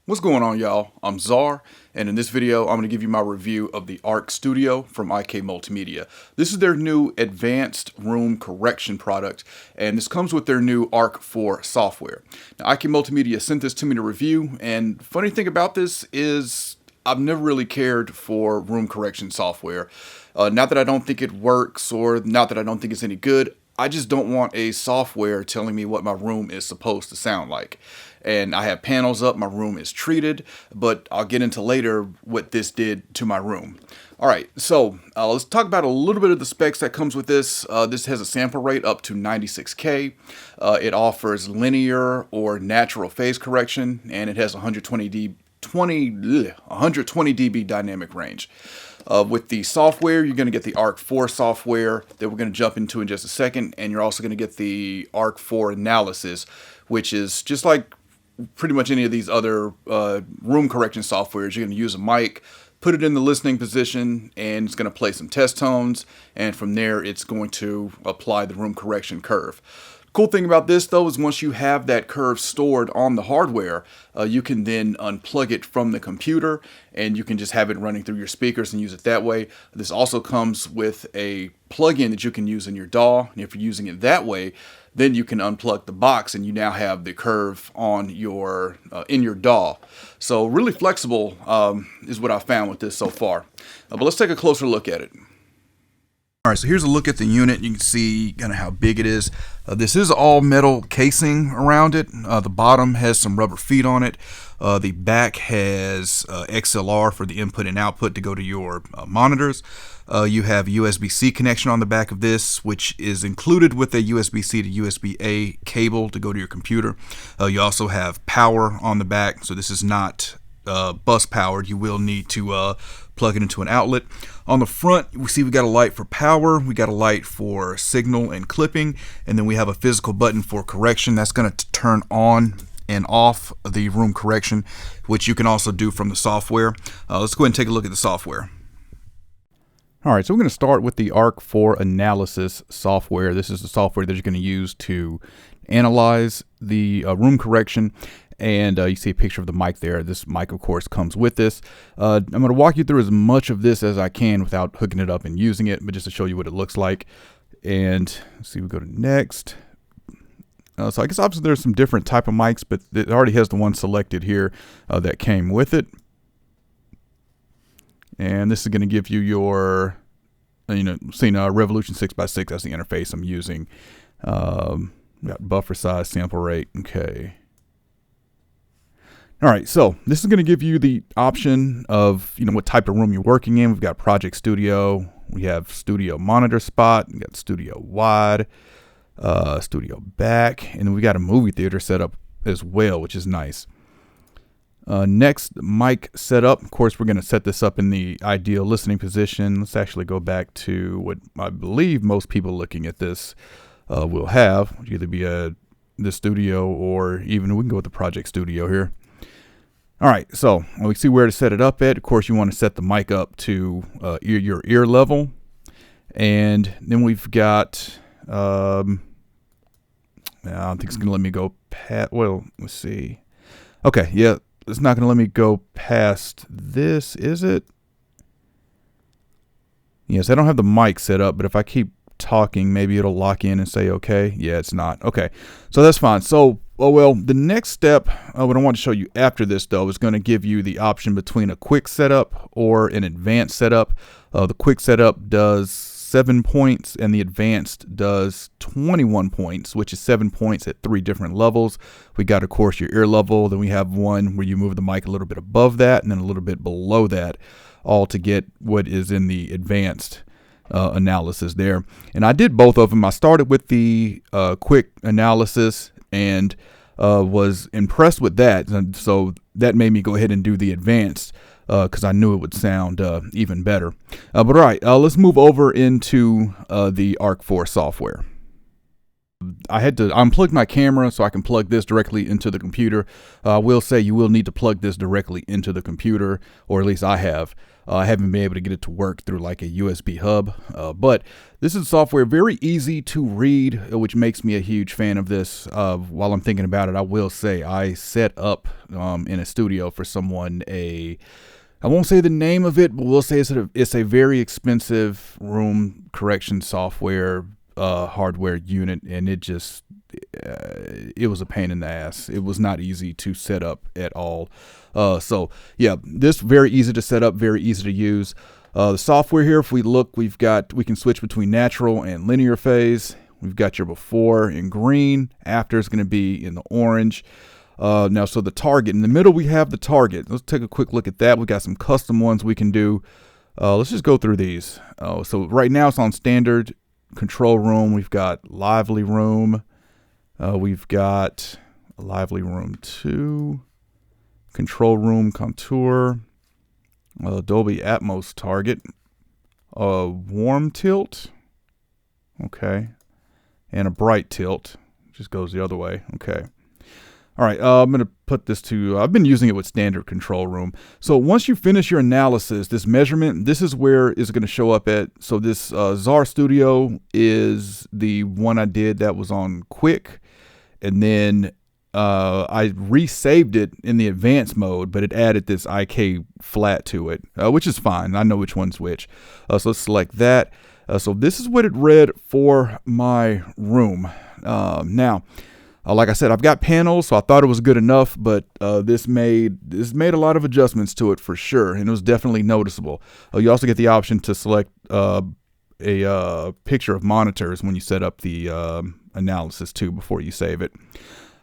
What's going on, y'all? I'm Czar, and in this video I'm going to give you my review of the ARC Studio from IK Multimedia. This is their new advanced room correction product, and this comes with their new ARC 4 software. Now, IK Multimedia sent this to me to review, and funny thing about this is I've never really cared for room correction software. Not that I don't think it works, or not that I don't think it's any good. I just don't want a software telling me what my room is supposed to sound like. And I have panels up, my room is treated, but I'll get into later what this did to my room. All right, so let's talk about a little bit of the specs that comes with this. This has a sample rate up to 96K. It offers linear or natural phase correction, and it has 120 dB dynamic range. With the software, you're going to get the ARC 4 software that we're going to jump into in just a second, and you're also going to get the ARC 4 analysis, which is just like pretty much any of these other room correction softwares. You're going to use a mic, put it in the listening position, and it's going to play some test tones, and from there it's going to apply the room correction curve. Cool thing about this though is once you have that curve stored on the hardware, you can then unplug it from the computer and you can just have it running through your speakers and use it that way. This also comes with a plug-in that you can use in your DAW, and if you're using it that way, then you can unplug the box and you now have the curve on your in your DAW. So really flexible is what I found with this so far. But let's take a closer look at it. All right, so here's a look at the unit. You can see kind of how big it is. This is all metal casing around it. The bottom has some rubber feet on it. The back has XLR for the input and output to go to your monitors. You have USB-C connection on the back of this, which is included with a USB-C to USB-A cable to go to your computer. You also have power on the back, so this is not bus powered. You will need to plug it into an outlet. On the front, we see we got a light for power, we got a light for signal and clipping, and then we have a physical button for correction. That's going to turn on and off the room correction, which you can also do from the software. Let's go ahead and take a look at the software. All right, so we're going to start with the ARC 4 analysis software. This is the software that you're going to use to analyze the room correction. And you see a picture of the mic there. This mic, of course, comes with this. I'm going to walk you through as much of this as I can without hooking it up and using it, but just to show you what it looks like. And let's see, we go to next. So I guess obviously there's some different type of mics, but it already has the one selected here that came with it. And this is going to give you your, seeing Revolution 6x6. That's the interface I'm using. Got buffer size, sample rate. Okay. All right, so this is going to give you the option of what type of room you're working in. We've got Project Studio, we have Studio Monitor Spot, we got Studio Wide, Studio Back, and then we got a movie theater set up as well, which is nice. Next, mic setup. Of course, we're going to set this up in the ideal listening position. Let's actually go back to what I believe most people looking at this will have. It would either be the Studio, or even we can go with the Project Studio here. All right, so we see where to set it up at. Of course, you want to set the mic up to your ear level. And then we've got, I don't think it's going to let me go past, well, let's see. Okay, yeah, it's not going to let me go past this, is it? Yes, I don't have the mic set up, but if I keep talking, maybe it'll lock in and say okay. Yeah, it's not. Okay, so that's fine. So the next step, what I want to show you after this though, is going to give you the option between a quick setup or an advanced setup. The quick setup does 7 points and the advanced does 21 points, which is 7 points at 3 different levels. We got, of course, your ear level. Then we have one where you move the mic a little bit above that and then a little bit below that, all to get what is in the advanced analysis there. And I did both of them. I started with the quick analysis and was impressed with that. And so that made me go ahead and do the advanced because I knew it would sound even better. But all right, let's move over into the ARC 4 software. I had to unplug my camera so I can plug this directly into the computer. I will say you will need to plug this directly into the computer, or at least I have. I haven't been able to get it to work through like a USB hub, but this is software very easy to read, which makes me a huge fan of this. While I'm thinking about it, I will say I set up in a studio for someone I won't say the name of it, but we'll say it's a very expensive room correction software hardware unit, and it was a pain in the ass. It was not easy to set up at all. So yeah, this very easy to set up, very easy to use. The software here, if we look, we can switch between natural and linear phase. We've got your before in green, after is going to be in the orange. Now, so the target in the middle, we have the target. Let's take a quick look at that. We got some custom ones we can do. Let's just go through these. So right now it's on standard control room. We've got lively room. We've got lively room 2, control room contour, Dolby Atmos target, warm tilt, okay, and a bright tilt. Just goes the other way. Okay. All right, I'm going to put this to, I've been using it with standard control room. So once you finish your analysis, this measurement, this is where it's going to show up at. So this ARC Studio is the one I did that was on quick. And then I resaved it in the advanced mode, but it added this IK flat to it, which is fine. I know which one's which. So let's select that. So this is what it read for my room. Now, like I said, I've got panels, so I thought it was good enough, but this made a lot of adjustments to it for sure, and it was definitely noticeable. You also get the option to select a picture of monitors when you set up the analysis too before you save it.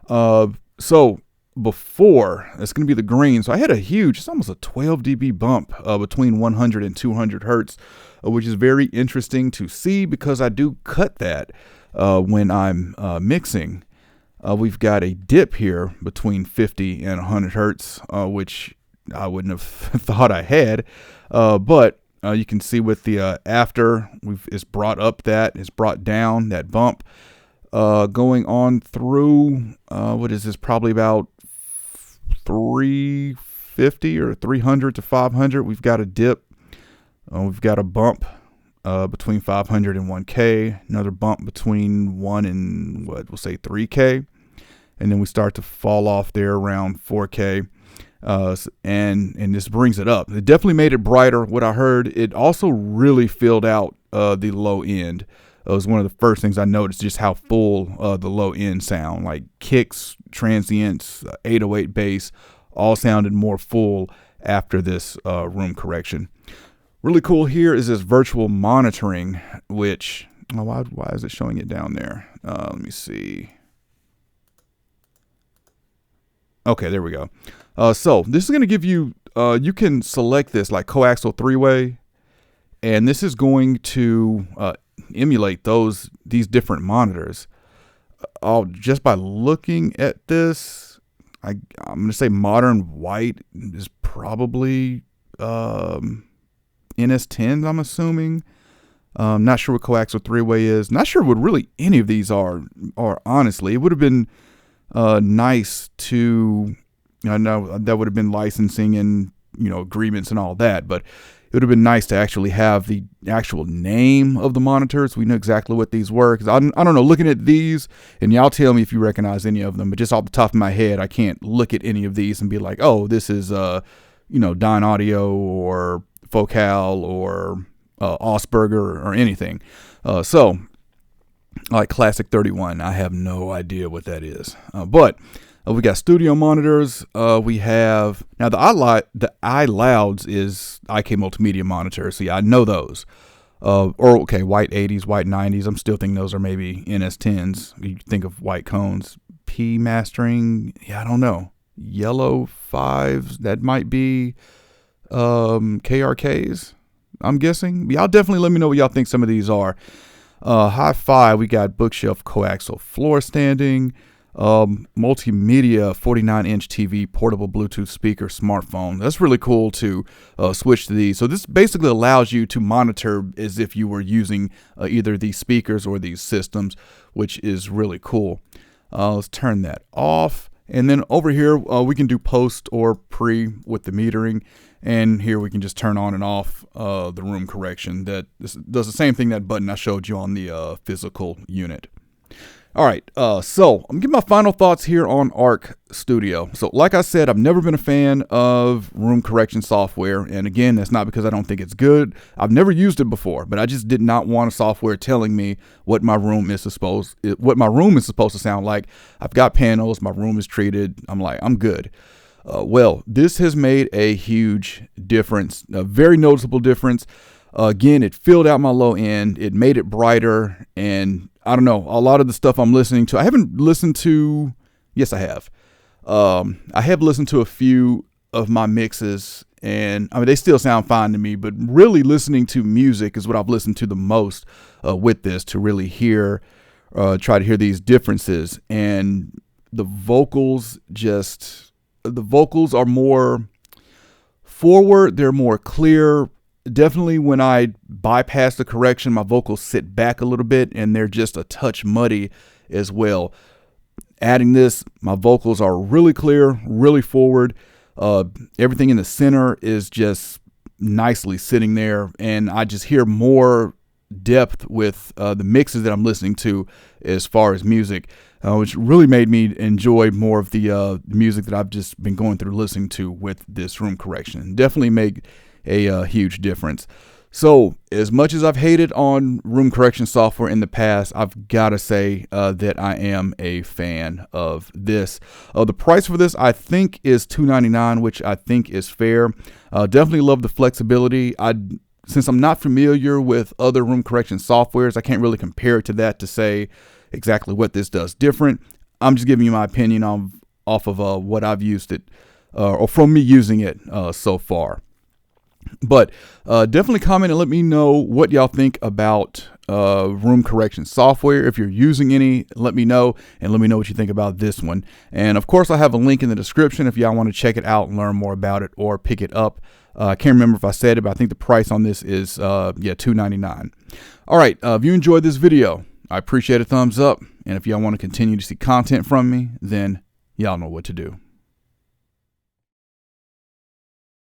So before, it's going to be the green. So I had it's almost a 12 dB bump between 100 and 200 hertz, which is very interesting to see because I do cut that when I'm mixing. We've got a dip here between 50 and 100 hertz, which I wouldn't have thought I had. But you can see with the after, it's brought down that bump. Going on through, what is this? Probably about 350 or 300 to 500. We've got a dip. We've got a bump between 500 and 1K, another bump between 1 and we'll say 3K, and then we start to fall off there around 4K, and this brings it up. It definitely made it brighter. What I heard, it also really filled out the low end. It was one of the first things I noticed, just how full the low end sound, like kicks, transients, 808 bass, all sounded more full after this room correction. Really cool here is this virtual monitoring, which, why is it showing it down there? Let me see. Okay, there we go. So this is going to give you, you can select this like coaxial 3-way, and this is going to emulate these different monitors. Just by looking at this, I'm going to say modern white is probably NS10s, I'm assuming. Not sure what coaxial 3-way is. Not sure what really any of these are honestly. It would have been nice to, I know that would have been licensing and, agreements and all that, but it would have been nice to actually have the actual name of the monitors. We know exactly what these were. Because I don't know, looking at these, and y'all tell me if you recognize any of them, but just off the top of my head, I can't look at any of these and be like, oh, this is, Dyn Audio or Focal or Osberger or anything. So, like Classic 31, I have no idea what that is. But we got studio monitors. We have now the iLouds is IK Multimedia monitors. So yeah, I know those. White 80s, white 90s. I'm still thinking those are maybe NS10s. You think of white cones. P mastering. Yeah, I don't know. Yellow 5s. That might be KRKs. I'm guessing. Y'all definitely let me know what y'all think some of these are. Hi-Fi, we got bookshelf coaxial floor standing. Multimedia 49-inch TV, portable Bluetooth speaker, smartphone. That's really cool to switch to these. So this basically allows you to monitor as if you were using either these speakers or these systems, which is really cool. Let's turn that off. And then over here, we can do post or pre with the metering. And here we can just turn on and off the room correction. That this does the same thing, that button I showed you on the physical unit. All right, so I'm gonna give my final thoughts here on ARC Studio. So like I said, I've never been a fan of room correction software. And again, that's not because I don't think it's good. I've never used it before, but I just did not want a software telling me what my room is supposed to sound like. I've got panels, my room is treated. I'm like, I'm good. Well, this has made a huge difference, a very noticeable difference. Again, it filled out my low end. It made it brighter. And I don't know, a lot of the stuff I'm listening to, I haven't listened to, yes, I have. I have listened to a few of my mixes, and I mean, they still sound fine to me, but really listening to music is what I've listened to the most with this, to really hear, try to hear these differences. And the vocals are more forward, they're more clear. Definitely when I bypass the correction, my vocals sit back a little bit and they're just a touch muddy as well. Adding this, my vocals are really clear, really forward. Everything in the center is just nicely sitting there, and I just hear more depth with the mixes that I'm listening to as far as music, which really made me enjoy more of the music that I've just been going through listening to with this room correction. Definitely made a huge difference. So as much as I've hated on room correction software in the past, I've got to say that I am a fan of this. The price for this, I think, is $299, which I think is fair. Definitely love the flexibility. Since I'm not familiar with other room correction softwares, I can't really compare it to that to say exactly what this does different. I'm just giving you my opinion off of what I've used it, or from me using it so far. But definitely comment and let me know what y'all think about room correction software. If you're using any, let me know, and let me know what you think about this one. And of course, I have a link in the description if y'all want to check it out and learn more about it or pick it up. I can't remember if I said it, but I think the price on this is $299. All right, if you enjoyed this video, I appreciate a thumbs up. And if y'all want to continue to see content from me, then y'all know what to do.